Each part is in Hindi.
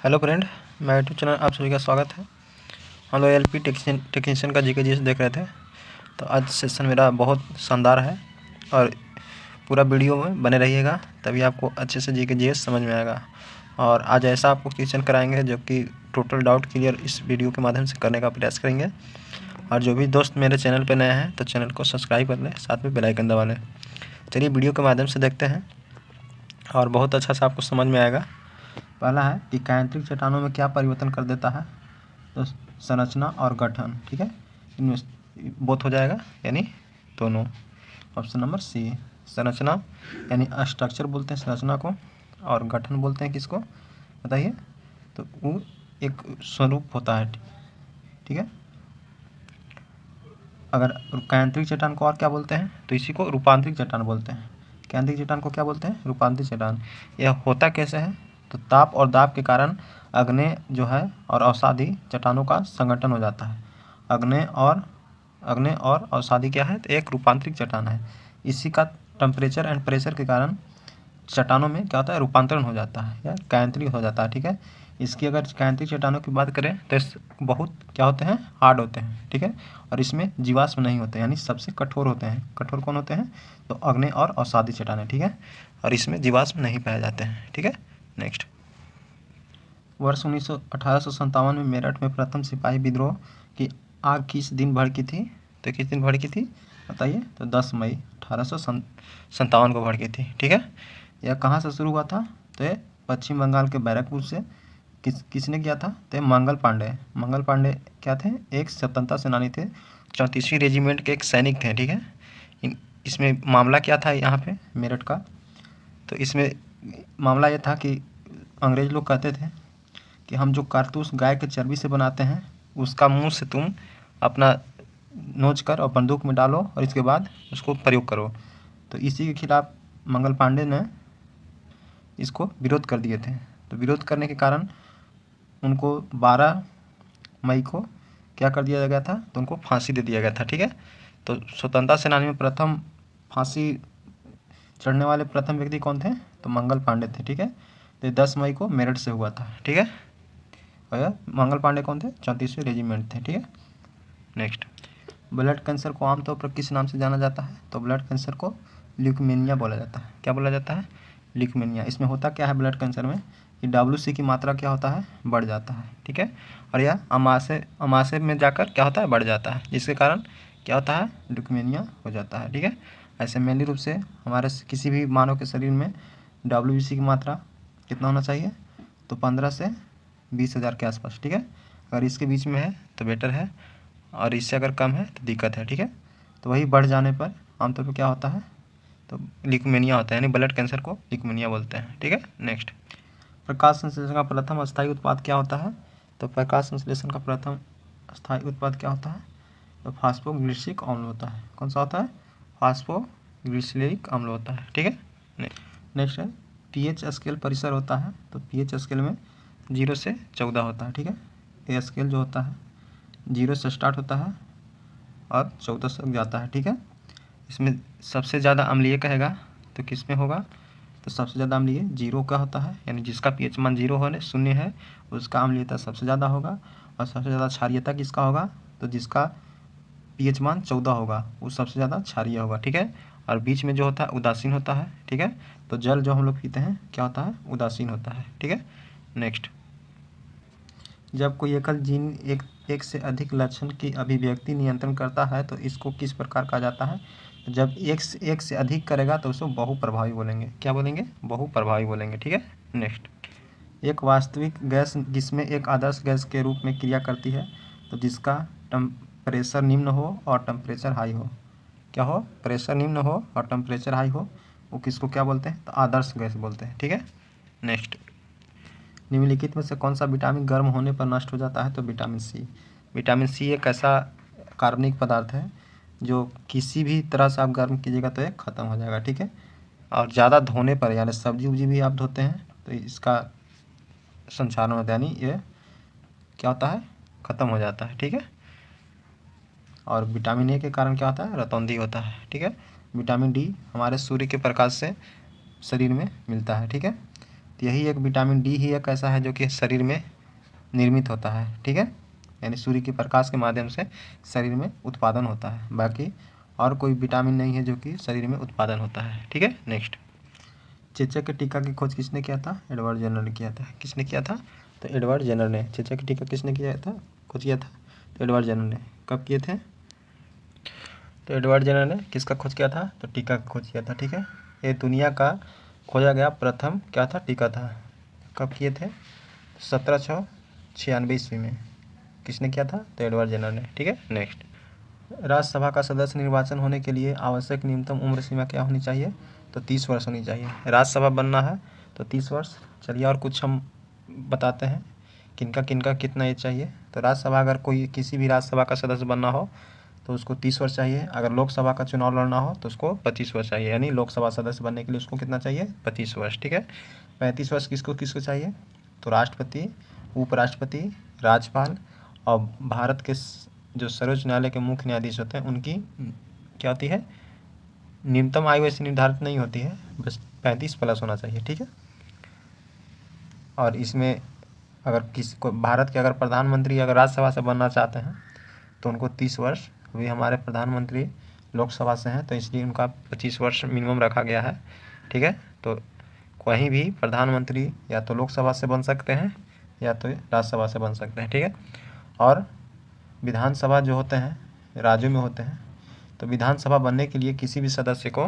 हेलो फ्रेंड, मैं यूट्यूब चैनल आप सभी का स्वागत है। हम लोग एलपी टेक्नीशियन का जीके जीएस देख रहे थे। तो आज सेशन मेरा बहुत शानदार है और पूरा वीडियो में बने रहिएगा, तभी आपको अच्छे से जीके जीएस समझ में आएगा। और आज ऐसा आपको क्वेश्चन कराएंगे जो कि टोटल डाउट क्लियर इस वीडियो के माध्यम से करने का प्रयास करेंगे। और जो भी दोस्त मेरे चैनल पर नए हैं तो चैनल को सब्सक्राइब कर लें, साथ में बेल आइकन दबा लें। चलिए वीडियो के माध्यम से देखते हैं और बहुत अच्छा से आपको समझ में आएगा। पहला है कि कायांतरिक चट्टानों में क्या परिवर्तन कर देता है, तो संरचना और गठन। ठीक है, इनमें बोथ हो जाएगा यानी दोनों। ऑप्शन नंबर सी, संरचना यानी स्ट्रक्चर बोलते हैं संरचना को, और गठन बोलते हैं किसको बताइए, तो वो एक स्वरूप होता है। ठीक है, अगर कायांतरिक चट्टान को और क्या बोलते हैं, तो इसी को रूपांतरिक चट्टान बोलते हैं। कायांतरिक चट्टान को क्या बोलते हैं, रूपांतरिक चट्टान। यह होता कैसे है, तो ताप और दाब के कारण अग्नेय जो है और अवसादी चट्टानों का संगठन हो जाता है। अग्नेय और अवसादी क्या है, तो एक रूपांतरिक चट्टान है। इसी का टेम्परेचर एंड प्रेशर के कारण चट्टानों में क्या होता है, रूपांतरण हो जाता है या कायांतरिक हो जाता है। ठीक है, इसकी अगर कायांतरिक चट्टानों की बात करें तो बहुत क्या होते हैं, हार्ड होते हैं। ठीक है, और इसमें जीवाश्म नहीं होते, यानी सबसे कठोर होते हैं। कठोर कौन होते हैं, तो अग्नेय और अवसादी चट्टानें। ठीक है, और इसमें जीवाश्म नहीं पाए जाते हैं। ठीक है, नेक्स्ट। वर्ष 1857 में मेरठ में प्रथम सिपाही विद्रोह की आग किस दिन भड़की थी, तो किस दिन भड़की थी बताइए, तो 10 मई 1857 को भड़की थी। ठीक है, यह कहाँ से शुरू हुआ था, तो ये पश्चिम बंगाल के बैरकपुर से। किसने किया था, तो मंगल पांडे क्या थे, एक स्वतंत्रता सेनानी थे, 34वीं रेजिमेंट के एक सैनिक थे। ठीक है, इसमें मामला क्या था यहाँ पे मेरठ का, तो इसमें मामला ये था कि अंग्रेज लोग कहते थे कि हम जो कारतूस गाय के चर्बी से बनाते हैं उसका मुंह से तुम अपना नोच कर और बंदूक में डालो और इसके बाद उसको प्रयोग करो। तो इसी के खिलाफ मंगल पांडे ने इसको विरोध कर दिए थे। तो विरोध करने के कारण उनको 12 मई को क्या कर दिया गया था, तो उनको फांसी दे दिया गया था। ठीक है, तो स्वतंत्रता सेनानी में प्रथम फांसी चढ़ने वाले प्रथम व्यक्ति कौन थे, तो मंगल पांडे थे। ठीक है, तो 10 मई को मेरठ से हुआ था। ठीक है, और मंगल पांडे कौन थे, 34वीं रेजिमेंट थे। ठीक है, नेक्स्ट। ब्लड कैंसर को आमतौर पर किस नाम से जाना जाता है, तो ब्लड कैंसर को ल्यूकेमिया बोला जाता है। क्या बोला जाता है, ल्यूकेमिया। इसमें होता क्या है ब्लड कैंसर में, कि WC की मात्रा क्या होता है, बढ़ जाता है। ठीक है, और यह अमाशय में जाकर क्या होता है, बढ़ जाता है, जिसके कारण क्या होता है, ल्यूकेमिया हो जाता है। ठीक है, ऐसे मेनली रूप से हमारे किसी भी मानव के शरीर में WBC की मात्रा कितना होना चाहिए, तो 15 से 20,000 के आसपास। ठीक है, अगर इसके बीच में है तो बेटर है, और इससे अगर कम है तो दिक्कत है। ठीक है, तो वही बढ़ जाने पर आमतौर पर क्या होता है, तो ल्यूकेमिया होता है, यानी ब्लड कैंसर को ल्यूकेमिया बोलते हैं। ठीक है, नेक्स्ट। प्रकाश संश्लेषण का प्रथम अस्थायी उत्पाद क्या होता है, तो प्रकाश संश्लेषण का प्रथम अस्थायी उत्पाद क्या होता है, तो फास्फोग्लिसरिक अम्ल होता है। कौन सा होता है, फास्फोग्लिसरिक अम्ल होता है। ठीक है, नेक्स्ट है pH स्केल परिसर होता है, तो pH स्केल में 0 से 14 होता है। ठीक है, ये स्केल जो होता है 0 से स्टार्ट होता है और 14 तक जाता है। ठीक है, इसमें सबसे ज़्यादा अम्लीय कहेगा तो किस में होगा, तो सबसे ज़्यादा अम्लीय 0 का होता है, यानी जिसका pH मान 0 होने 0 है उसका अम्लीयता सबसे ज़्यादा होगा। और सबसे ज़्यादा क्षारीयता किसका होगा, तो जिसका pH मान 14 होगा वो सबसे ज़्यादा क्षारीय होगा। ठीक है, और बीच में जो होता है उदासीन होता है। ठीक है, तो जल जो हम लोग पीते हैं क्या होता है, उदासीन होता है। ठीक है, नेक्स्ट। जब कोई एकल जीन एक से अधिक लक्षण की अभिव्यक्ति नियंत्रण करता है तो इसको किस प्रकार कहा जाता है, जब एक से अधिक करेगा तो उसको बहुप्रभावी बोलेंगे। क्या बोलेंगे, बहुप्रभावी बोलेंगे। ठीक है, नेक्स्ट। एक वास्तविक गैस जिसमें एक आदर्श गैस के रूप में क्रिया करती है, तो जिसका टेम्परेचर निम्न हो और टेम्परेचर हाई हो, क्या हो, प्रेशर निम्न हो और टेम्परेचर हाई हो, वो किसको क्या बोलते हैं, तो आदर्श गैस बोलते हैं। ठीक है, नेक्स्ट। निम्नलिखित में से कौन सा विटामिन गर्म होने पर नष्ट हो जाता है, तो विटामिन सी। विटामिन सी एक ऐसा कार्बनिक पदार्थ है जो किसी भी तरह से आप गर्म कीजिएगा तो ये ख़त्म हो जाएगा। ठीक है, और ज़्यादा धोने पर, यानी सब्जी उब्जी भी आप धोते हैं तो इसका संचारण होता है, यानी ये क्या होता है, ख़त्म हो जाता है। ठीक है, और विटामिन ए के कारण क्या होता है, रतौंधी होता है। ठीक है, विटामिन डी हमारे सूर्य के प्रकाश से शरीर में मिलता है। ठीक है, तो यही एक विटामिन डी ही एक ऐसा है जो कि शरीर में निर्मित होता है, ठीक है, यानी सूर्य के प्रकाश के माध्यम से शरीर में उत्पादन होता है। बाकी और कोई विटामिन नहीं है जो कि शरीर में उत्पादन होता है, ठीक है। नेक्स्ट, चेचक के टीका की खोज किसने किया था? एडवर्ड जेनर ने किया था। किसने किया था? तो एडवर्ड जेनर ने। चेचक के टीका किसने किया था, खोज किया था? तो एडवर्ड जेनर ने। कब किए थे? तो एडवर्ड जेनर ने किसका खोज किया था? तो टीका का खोज किया था, ठीक है। ये दुनिया का खोजा गया प्रथम क्या था? टीका था। कब किए थे? 1796 ईस्वी में। किसने किया था? तो एडवर्ड जेनर ने, ठीक है। नेक्स्ट, राज्यसभा का सदस्य निर्वाचन होने के लिए आवश्यक न्यूनतम उम्र सीमा क्या होनी चाहिए? तो 30 वर्ष होनी चाहिए। राज्यसभा बनना है तो 30 वर्ष। चलिए और कुछ हम बताते हैं किनका किनका कितना एज चाहिए। तो राज्यसभा अगर कोई किसी भी राज्यसभा का सदस्य बनना हो तो उसको 30 वर्ष चाहिए। अगर लोकसभा का चुनाव लड़ना हो तो उसको 25 वर्ष चाहिए, यानी लोकसभा सदस्य बनने के लिए उसको कितना चाहिए? 25 वर्ष, ठीक है। 35 वर्ष किसको किसको चाहिए? तो राष्ट्रपति, उपराष्ट्रपति, राज्यपाल और भारत के जो सर्वोच्च न्यायालय के मुख्य न्यायाधीश होते हैं उनकी क्या होती है? न्यूनतम आयु ऐसी निर्धारित नहीं होती है, बस 35 प्लस होना चाहिए, ठीक है। और इसमें अगर किसी को भारत के अगर प्रधानमंत्री अगर राज्यसभा से बनना चाहते हैं तो उनको 30 वर्ष, अभी हमारे प्रधानमंत्री लोकसभा से हैं तो इसलिए उनका 25 वर्ष मिनिमम रखा गया है, ठीक है। तो कहीं भी प्रधानमंत्री या तो लोकसभा से बन सकते हैं या तो राज्यसभा से बन सकते हैं, ठीक है। और विधानसभा जो होते हैं राज्यों में होते हैं, तो विधानसभा बनने के लिए किसी भी सदस्य को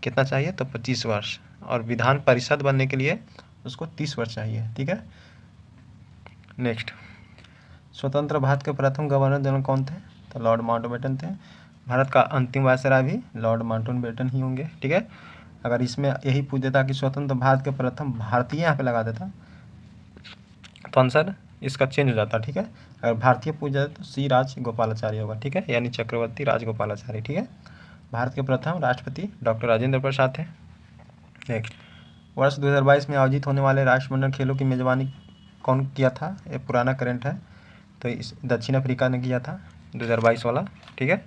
कितना चाहिए? तो 25 वर्ष। और विधान परिषद बनने के लिए उसको 30 वर्ष चाहिए, ठीक है। नेक्स्ट, स्वतंत्र भारत के प्रथम गवर्नर जनरल कौन थे? तो लॉर्ड माउंटबेटन थे। भारत का अंतिम वायसराय भी लॉर्ड माउंटबेटन ही होंगे, ठीक है। अगर इसमें यही पूछ देता कि स्वतंत्र भारत के प्रथम भारतीय यहाँ पे लगा देता तो आंसर इसका चेंज हो जाता, ठीक है। अगर भारतीय पूछ जाए तो सी राजगोपालाचारी होगा, ठीक है, यानी चक्रवर्ती राजगोपालाचारी, ठीक है। भारत के प्रथम राष्ट्रपति डॉक्टर राजेंद्र प्रसाद थे। नेक्स्ट, वर्ष 2022 में आयोजित होने वाले राष्ट्रमंडल खेलों की मेजबानी कौन किया था? ये पुराना करंट है, तो इस दक्षिण अफ्रीका ने किया था 2022 वाला, ठीक है।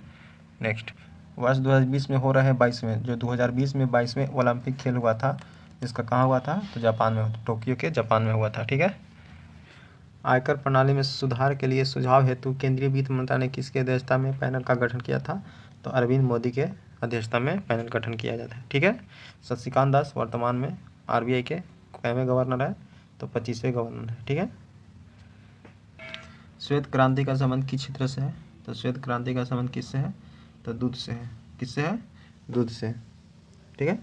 नेक्स्ट, वर्ष 2020 में हो रहे 22वें जो 2020 में 22वें ओलंपिक खेल हुआ था, इसका कहाँ हुआ था? तो जापान में, टोक्यो के जापान में हुआ था, ठीक है। आयकर प्रणाली में सुधार के लिए सुझाव हेतु केंद्रीय वित्त मंत्रालय ने किसकी अध्यक्षता में पैनल का गठन किया था? तो अरविंद मोदी के अध्यक्षता में पैनल गठन किया जाता है, ठीक है। शशिकांत दास वर्तमान में आरबीआई के कैवें गवर्नर है? तो 25वें गवर्नर है, ठीक है। श्वेत क्रांति का संबंध किस क्षेत्र से है? तो श्वेत क्रांति का संबंध किससे है? तो दूध से है। किससे है? दूध से, ठीक है।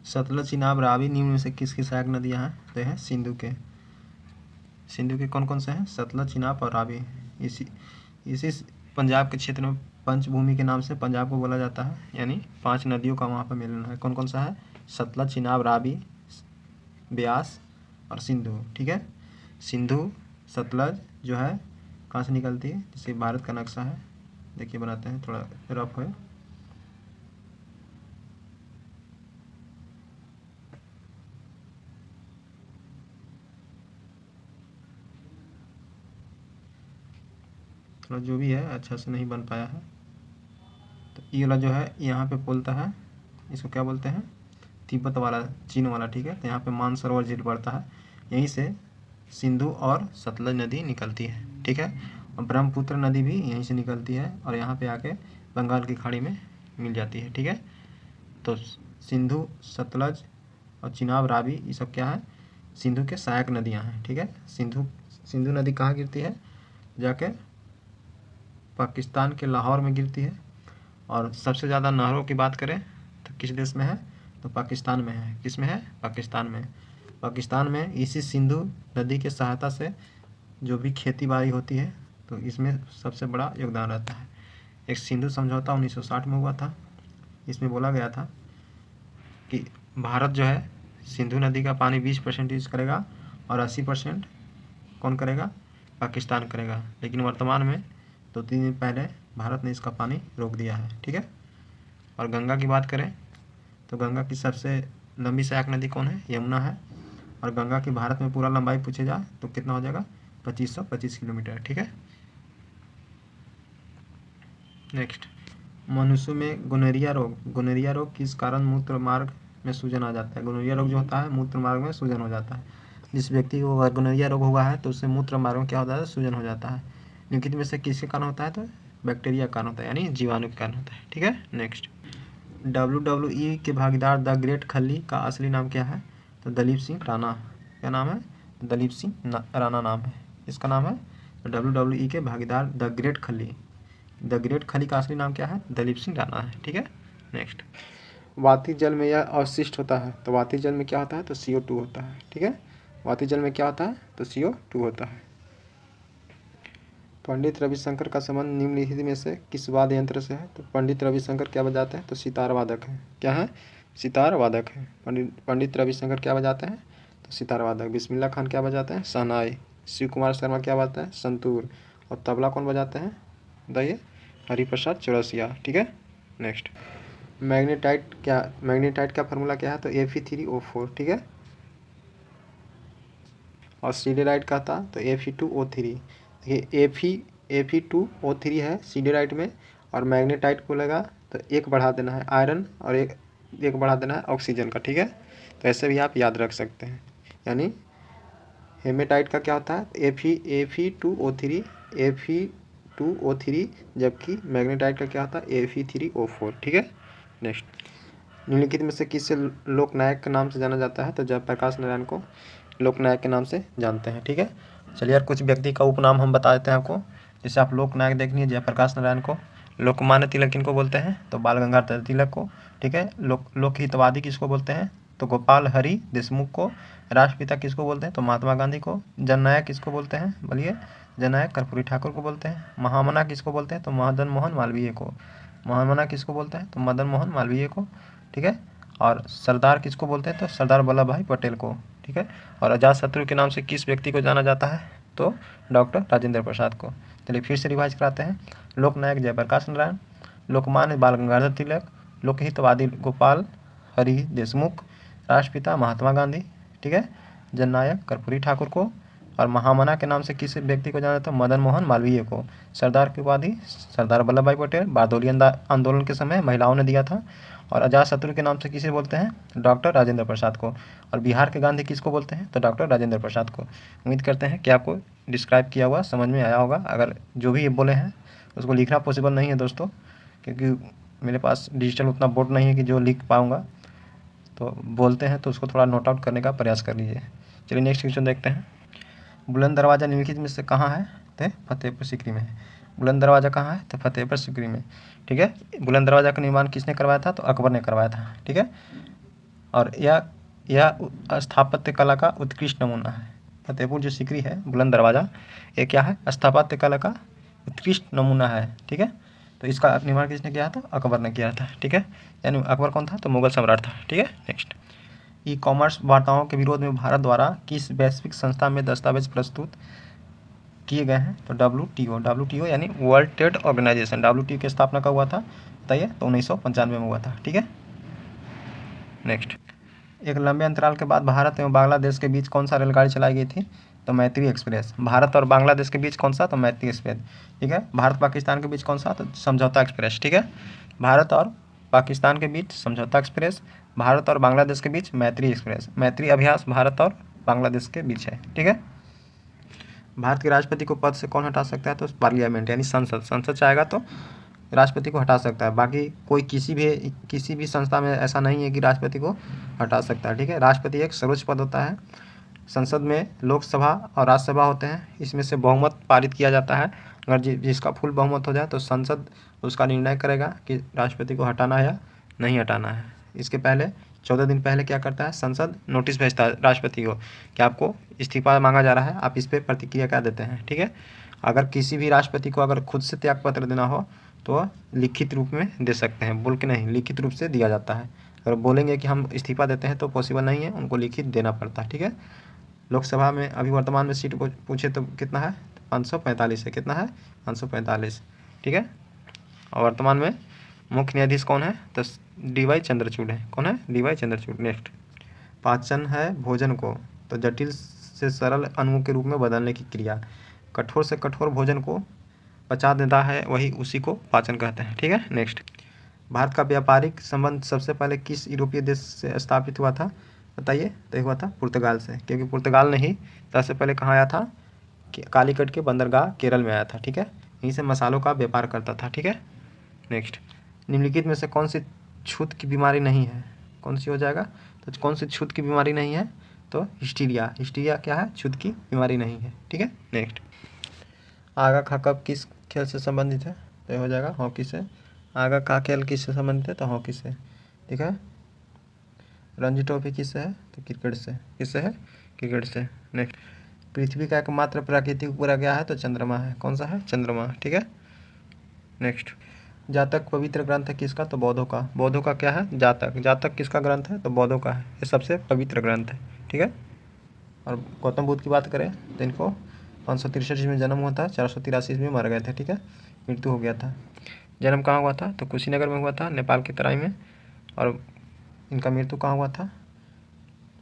सतलज, चिनाब, रावी निम्न में से किसकी सहायक नदियां हैं? तो है सिंधु के। सिंधु के कौन कौन से हैं? सतलज, चिनाब और रावी। इसी पंजाब के क्षेत्र में पंचभूमि के नाम से पंजाब को बोला जाता है, यानी 5 नदियों का वहाँ पर मिलन है। कौन कौन सा है? सतलज, चिनाब, रावी, ब्यास और सिंधु, ठीक है। सिंधु सतलज जो है कहाँ से निकलती है? जैसे भारत का नक्शा है, देखिए बनाते हैं, थोड़ा रफ है। थोड़ा जो भी है अच्छा से नहीं बन पाया है। तो ये वाला जो है यहाँ पे बोलता है, इसको क्या बोलते हैं? तिब्बत वाला, चीन वाला, ठीक है। तो यहाँ पे मानसरोवर झील पड़ता है, यहीं से सिंधु और सतलज नदी निकलती है, ठीक है। और ब्रह्मपुत्र नदी भी यहीं से निकलती है और यहाँ पे आके बंगाल की खाड़ी में मिल जाती है, ठीक है। तो सिंधु, सतलज और चिनाब, रावी ये सब क्या है? सिंधु के सहायक नदियाँ हैं, ठीक है। सिंधु नदी कहाँ गिरती है? जाके पाकिस्तान के लाहौर में गिरती है। और सबसे ज़्यादा नहरों की बात करें तो किस देश में है? तो पाकिस्तान में है। किस में है? पाकिस्तान में। पाकिस्तान में इसी सिंधु नदी के सहायता से जो भी खेती बाड़ी होती है तो इसमें सबसे बड़ा योगदान रहता है। एक सिंधु समझौता 1960 में हुआ था, इसमें बोला गया था कि भारत जो है सिंधु नदी का पानी 20% यूज करेगा और 80% कौन करेगा? पाकिस्तान करेगा। लेकिन वर्तमान में 2-3 दिन पहले भारत ने इसका पानी रोक दिया है, ठीक है। और गंगा की बात करें तो गंगा की सबसे लंबी सहायक नदी कौन है? यमुना है। और गंगा की भारत में पूरा लंबाई पूछे जाए तो कितना हो जाएगा? 2525 किलोमीटर, ठीक है। नेक्स्ट, मनुष्य में गोनोरिया रोग किस कारण मूत्र मार्ग में सूजन आ जाता है। गोनोरिया रोग जो होता है मूत्र मार्ग में सूजन हो जाता है। जिस व्यक्ति को अगर गोनोरिया रोग हुआ है तो उससे मूत्र मार्ग में क्या होता है, सूजन हो जाता है। निम्नलिखित में से किसके कारण होता है, तो बैक्टीरिया के कारण होता है, यानी जीवाणु के कारण होता है। ठीक है, नेक्स्ट। WWE के भागीदार द ग्रेट खली का असली नाम क्या है, तो दलीप सिंह राणा। क्या नाम है, दलीप सिंह राणा नाम है, इसका नाम है। WWE के भागीदार द ग्रेट खली, द ग्रेट खली का असली नाम क्या है, दलीप सिंह राणा है। ठीक है, नेक्स्ट। वाती जल में यह अवशिष्ट होता है, तो वाती जल में क्या होता है, तो CO2 होता है। ठीक है, वाती जल में क्या होता है, तो CO2 होता है। पंडित रविशंकर का संबंध निम्नलिखित में से किस वाद्य यंत्र से है, तो पंडित रविशंकर क्या बजाते हैं, तो सितार वादक है। क्या है, सितार वादक है। पंडित रविशंकर क्या बजाते हैं, तो सितार वादक। बिस्मिल्लाह खान क्या बजाते हैं, शहनाई। शिव कुमार शर्मा क्या बजाते हैं, संतूर। और तबला कौन बजाते हैं, बताइए, हरिप्रसाद चौरसिया। ठीक है, नेक्स्ट। मैग्नेटाइट का फार्मूला क्या है, तो Fe3O4। ठीक है, और सीडेराइट का था तो Fe2O3। देखिए Fe2O3 है सीडेराइट में, और मैग्नेटाइट को लगा तो एक बढ़ा देना है आयरन और एक बढ़ा देना है ऑक्सीजन का। ठीक है, तो ऐसे भी आप याद रख सकते हैं। यानी हेमेटाइट का क्या होता है, Fe2O3, जबकि मैग्नेटाइट का क्या होता है, Fe3O4। ठीक है, नेक्स्ट। निम्नलिखित में से किसे लोकनायक के नाम से जाना जाता है, तो जयप्रकाश नारायण को लोकनायक के नाम से जानते हैं। ठीक है, चलिए यार कुछ व्यक्ति का उपनाम हम बता देते हैं आपको। जैसे आप लोकनायक देखनी है जयप्रकाश नारायण को, लोकमान्य तिलक किनको बोलते हैं, तो बाल गंगाधर तिलक को। ठीक है, लोकहितवादी किसको बोलते हैं, तो गोपाल हरि देशमुख को। राष्ट्रपिता किसको बोलते हैं, तो महात्मा गांधी को। जननायक किसको बोलते हैं, बोलिए, जननायक कर्पूरी ठाकुर को बोलते हैं। महामना किसको बोलते हैं, तो मदन मोहन मालवीय को। महामना किसको बोलते हैं, तो मदन मोहन मालवीय को। ठीक है, और सरदार किसको बोलते हैं, तो सरदार वल्लभ भाई पटेल को। ठीक है, और अजातशत्रु के नाम से किस व्यक्ति को जाना जाता है, तो डॉक्टर राजेंद्र प्रसाद को। चलिए फिर से रिवाइज कराते हैं। लोकनायक जयप्रकाश नारायण, लोकमान्य बाल गंगाधर तिलक, लोकहितवादी गोपाल हरि देशमुख, राष्ट्रपिता महात्मा गांधी। ठीक है, जननायक कर्पूरी ठाकुर को, और महामना के नाम से किस व्यक्ति को जाना जाता है, मदन मोहन मालवीय को। सरदार की उपाधि सरदार वल्लभ भाई पटेल, बारदोली आंदोलन के समय महिलाओं ने दिया था। और अजातशत्रु के नाम से किसे बोलते हैं, डॉक्टर राजेंद्र प्रसाद को। और बिहार के गांधी किसको बोलते हैं, तो डॉक्टर राजेंद्र प्रसाद को। उम्मीद करते हैं कि आपको डिस्क्राइब किया हुआ समझ में आया होगा। अगर जो भी ये बोले हैं उसको लिखना पॉसिबल नहीं है दोस्तों, क्योंकि मेरे पास डिजिटल उतना बोर्ड नहीं है कि जो लिख पाऊँगा, तो बोलते हैं तो उसको थोड़ा नोट आउट करने का प्रयास कर लीजिए। चलिए नेक्स्ट क्वेश्चन देखते हैं। बुलंद दरवाज़ा निम्नलिखित में से कहाँ है, तो फतेहपुर सीकरी में है। बुलंद दरवाज़ा कहाँ है, तो फतेहपुर सीकरी में। ठीक है, बुलंद दरवाज़ा का निर्माण किसने करवाया था, तो अकबर ने करवाया था। ठीक है, और यह स्थापत्य कला का उत्कृष्ट नमूना है। फतेहपुर जो सीकरी है बुलंद दरवाज़ा, ये क्या है, स्थापत्य कला का उत्कृष्ट नमूना है। ठीक है, तो इसका निर्माण किसने किया था, अकबर ने किया था। ठीक है, यानी अकबर कौन था, तो मुगल सम्राट था। ठीक है, नेक्स्ट। ई कॉमर्स वार्ताओं के विरोध में भारत द्वारा किस वैश्विक संस्था में दस्तावेज प्रस्तुत किए गए हैं, तो WTO यानी वर्ल्ड ट्रेड ऑर्गेनाइजेशन। WTO की स्थापना कब हुआ था, बताइए, तो 1995 में हुआ था। ठीक है, नेक्स्ट। एक लंबे अंतराल के बाद भारत एवं बांग्लादेश के बीच कौन सा रेलगाड़ी चलाई गई थी, तो मैत्री एक्सप्रेस। भारत और बांग्लादेश के बीच कौन सा, तो मैत्री एक्सप्रेस। ठीक है, भारत पाकिस्तान के बीच कौन सा, तो समझौता एक्सप्रेस। ठीक है, भारत और पाकिस्तान के बीच समझौता एक्सप्रेस, भारत और बांग्लादेश के बीच मैत्री एक्सप्रेस। मैत्री अभ्यास भारत और बांग्लादेश के बीच है। ठीक है, भारत के राष्ट्रपति को पद से कौन हटा सकता है, तो पार्लियामेंट यानी संसद चाहेगा तो राष्ट्रपति को हटा सकता है। बाकी कोई किसी भी संस्था में ऐसा नहीं है कि राष्ट्रपति को हटा सकता है। ठीक है, राष्ट्रपति एक सर्वोच्च पद होता है। संसद में लोकसभा और राज्यसभा होते हैं, इसमें से बहुमत पारित किया जाता है। अगर जिसका फुल बहुमत हो जाए तो संसद उसका निर्णय करेगा कि राष्ट्रपति को हटाना है या नहीं हटाना है। इसके पहले 14 दिन पहले क्या करता है, संसद नोटिस भेजता है राष्ट्रपति को कि आपको इस्तीफा मांगा जा रहा है, आप इस पर प्रतिक्रिया क्या देते हैं। ठीक है, अगर किसी भी राष्ट्रपति को अगर खुद से त्यागपत्र देना हो तो लिखित रूप में दे सकते हैं, बोल के नहीं, लिखित रूप से दिया जाता है। अगर बोलेंगे कि हम इस्तीफा देते हैं तो पॉसिबल नहीं है, उनको लिखित देना पड़ता है। ठीक है, लोकसभा में अभी वर्तमान में सीट पूछे तो कितना है, 545 है। कितना है, 545। ठीक है, और वर्तमान में मुख्य न्यायाधीश कौन है, तो DY चंद्रचूड़ है। कौन है, DY चंद्रचूड़। नेक्स्ट। पाचन है भोजन को तो जटिल से सरल अणुओं के रूप में बदलने की क्रिया। कठोर से कठोर भोजन को पचा देता है, वही उसी को पाचन कहते हैं। ठीक है, नेक्स्ट। भारत का व्यापारिक संबंध सबसे पहले किस यूरोपीय देश से स्थापित हुआ था? बताइए। तो ये हुआ था पुर्तगाल से, क्योंकि पुर्तगाल ने ही सबसे पहले कहाँ आया था? कालीकट के बंदरगाह केरल में आया था। ठीक है, यहीं से मसालों का व्यापार करता था। ठीक है, नेक्स्ट, निम्नलिखित में से कौन सी छूत की बीमारी नहीं है? कौन सी हो जाएगा? तो कौन सी छूत की बीमारी नहीं है? तो हिस्टीरिया। हिस्टीरिया क्या है? छूत की बीमारी नहीं है। ठीक है, नेक्स्ट, आगा खा कप किस खेल से संबंधित है? तो हो जाएगा हॉकी से। आगा का खेल किससे संबंधित है? तो हॉकी से। ठीक है, रणजी ट्रॉफी किससे है? तो क्रिकेट से। किससे है? क्रिकेट से। नेक्स्ट, पृथ्वी का एकमात्र प्राकृतिक उपग्रह क्या है? तो चंद्रमा है। कौन सा है? चंद्रमा। ठीक है, नेक्स्ट, जातक पवित्र ग्रंथ है किसका? तो बौद्धों का। बौद्धों का क्या है? जातक। जातक किसका ग्रंथ है? तो बौद्धों का है। ये सबसे पवित्र ग्रंथ है। ठीक है, और गौतम बुद्ध की बात करें तो इनको 563 ईस्वी में जन्म हुआ था, 483 ईस्वी में मर गए थे। ठीक है, मृत्यु हो गया था। जन्म कहाँ हुआ था? तो कुशीनगर में हुआ था, नेपाल की तराई में। और इनका मृत्यु कहाँ हुआ था?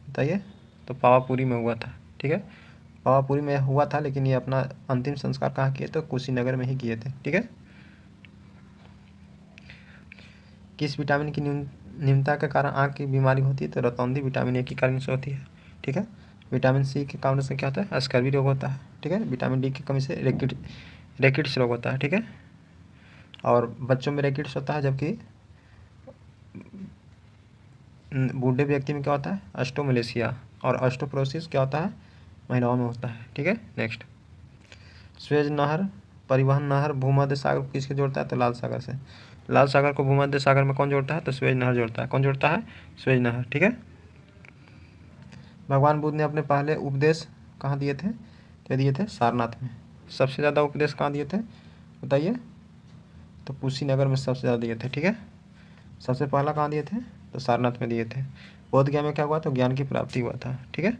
बताइए। तो पावापुरी में हुआ था। ठीक है, पावापुरी में हुआ था, लेकिन ये अपना अंतिम संस्कार कहाँ किए? तो कुशीनगर में ही किए थे। ठीक है, किस विटामिन की न्यूनता के कारण आँख की बीमारी होती है? तो रतौंधी विटामिन ए के कारण से होती है। ठीक है, विटामिन सी के कारण से क्या होता है? स्कर्वी रोग होता है। ठीक है, विटामिन डी की कमी से रेकिट्स रोग होता है। ठीक है, और बच्चों में रेकिट्स होता है, जबकि बूढ़े व्यक्ति में क्या होता है? ऑस्टियोमलेशिया। और ऑस्टियोपोरोसिस क्या होता है? महिलाओं में होता है। ठीक है, नेक्स्ट, स्वेज नहर परिवहन नहर भूमध्य सागर को किसके जोड़ता है? तो लाल सागर से। लाल सागर को भूमध्य सागर में कौन जोड़ता है? तो स्वेज नहर जोड़ता है। कौन जोड़ता है? स्वेज नहर। ठीक है, भगवान बुद्ध ने अपने पहले उपदेश कहाँ दिए थे? तो दिए थे सारनाथ में। सबसे ज़्यादा उपदेश कहाँ दिए थे? बताइए। तो कुशीनगर में सबसे ज़्यादा दिए थे। ठीक है, सबसे पहला कहाँ दिए थे? तो सारनाथ में दिए थे। बोध गया में क्या हुआ? तो ज्ञान की प्राप्ति हुआ था। ठीक है,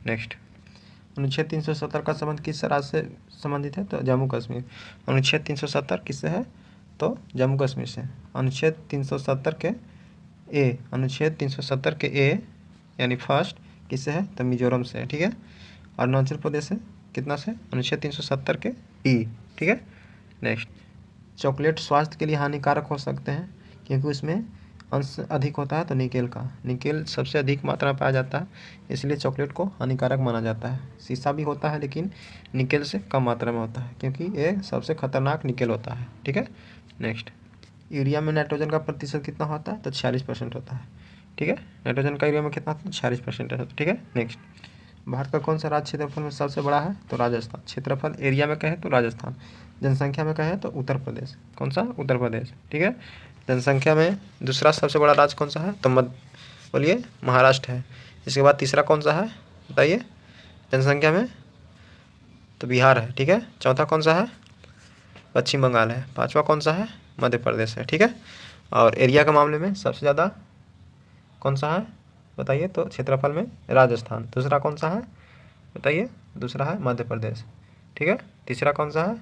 नेक्स्ट, अनुच्छेद 370 का संबंध किस राज्य से संबंधित है? तो जम्मू कश्मीर। अनुच्छेद 370 किससे है? तो जम्मू कश्मीर से। अनुच्छेद 370 के ए, अनुच्छेद 370 के ए यानी फर्स्ट किससे है? तो मिजोरम से। ठीक है, और अरुणाचल प्रदेश से कितना से? अनुच्छेद 370 के डी। ठीक है, नेक्स्ट, चॉकलेट स्वास्थ्य के लिए हानिकारक हो सकते हैं क्योंकि उसमें अंश अधिक होता है। तो निकेल का। निकेल सबसे अधिक मात्रा में पाया जाता है, इसलिए चॉकलेट को हानिकारक माना जाता है। शीशा भी होता है, लेकिन निकेल से कम मात्रा में होता है, क्योंकि ये सबसे खतरनाक निकेल होता है। ठीक है, नेक्स्ट, यूरिया में नाइट्रोजन का प्रतिशत कितना होता है? तो 46% होता है। ठीक है, नाइट्रोजन का यूरिया में कितना होता है? 46% है। ठीक है, नेक्स्ट, भारत का कौन सा राज्य क्षेत्रफल में सबसे बड़ा है? तो राजस्थान। क्षेत्रफल एरिया में कहे तो राजस्थान, जनसंख्या में कहे तो उत्तर प्रदेश। कौन सा? उत्तर प्रदेश। ठीक है, जनसंख्या में दूसरा सबसे बड़ा राज्य कौन सा है? तो बोलिए महाराष्ट्र है। इसके बाद तीसरा कौन सा है? बताइए जनसंख्या में? तो बिहार है। ठीक है, चौथा कौन सा है? पश्चिम बंगाल है। पांचवा कौन सा है? मध्य प्रदेश है। ठीक है, और एरिया के मामले में सबसे ज़्यादा कौन सा है? बताइए। तो क्षेत्रफल में राजस्थान। दूसरा कौन सा है? बताइए। दूसरा है मध्य प्रदेश। ठीक है, तीसरा कौन सा है?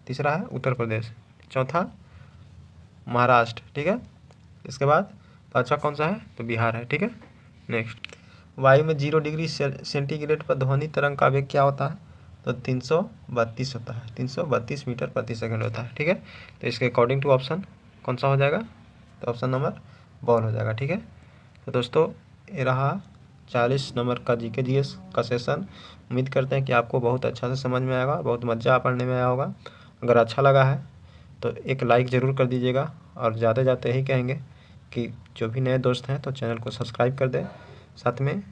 तीसरा है उत्तर प्रदेश। चौथा महाराष्ट्र। ठीक है, इसके बाद पाँचवा कौन सा है? तो बिहार है। ठीक है, नेक्स्ट, वायु में 0 डिग्री सेंटीग्रेड पर ध्वनि तरंग का वेग क्या होता है? तो 332 होता है। 332 मीटर प्रति सेकंड होता है। ठीक है, तो इसके अकॉर्डिंग टू ऑप्शन कौन सा हो जाएगा? तो ऑप्शन नंबर बॉल हो जाएगा। ठीक है, तो दोस्तों ये रहा 40 नंबर का जीके जीएस का सेशन। उम्मीद करते हैं कि आपको बहुत अच्छा से समझ में आएगा, बहुत मज़ा पढ़ने में आया होगा। अगर अच्छा लगा है तो एक लाइक ज़रूर कर दीजिएगा, और जाते जाते यही कहेंगे कि जो भी नए दोस्त हैं तो चैनल को सब्सक्राइब कर दें, साथ में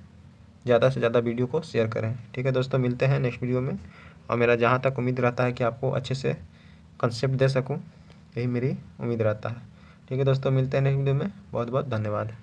ज़्यादा से ज़्यादा वीडियो को शेयर करें। ठीक है दोस्तों, मिलते हैं नेक्स्ट वीडियो में, और मेरा जहाँ तक उम्मीद रहता है कि आपको अच्छे से कंसेप्ट दे सकूँ, यही मेरी उम्मीद रहता है। ठीक है दोस्तों, मिलते हैं नेक्स्ट वीडियो में। बहुत बहुत धन्यवाद।